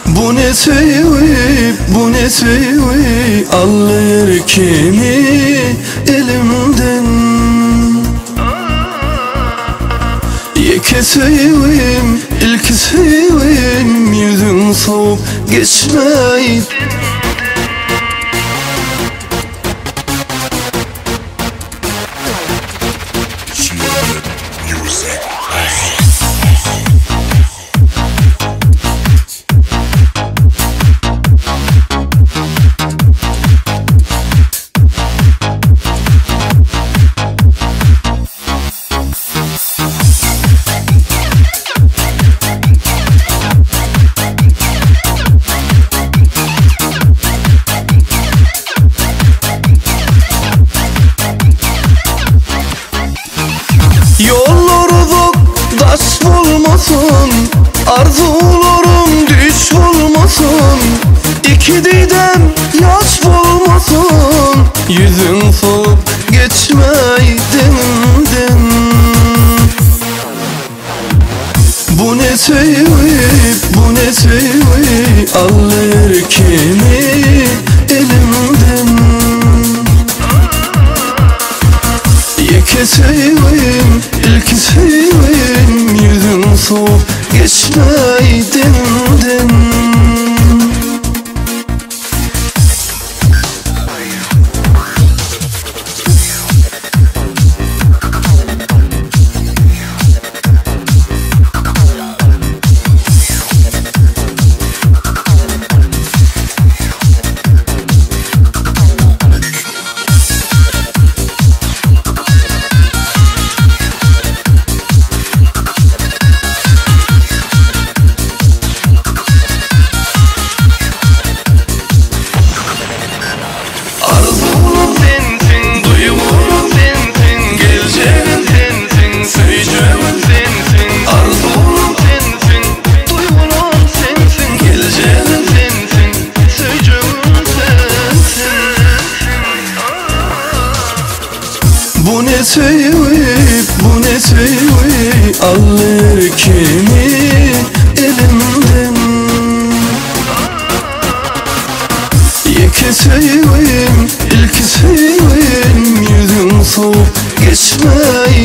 Bu ne tevhid, bu ne tevhid, alır kimi elimden. Yeke sevim, ilk sevim, yüzün soğuk geçmeydi. Yollarda taş olmasın, arzularım düş olmasın. İki didem yaş olmasın, yüzün soğuk geçmeyden. Bu ne tevhid, bu ne tevhid, alır kimi elimden. Yeke sevim, ilk sevim, yüzün soğuk geçmeyden. Bu ne tevhid, bu ne tevhid, alır kimi elimden. Yeke sevim, ilk sevim, yüzün soğuk geçmeyden.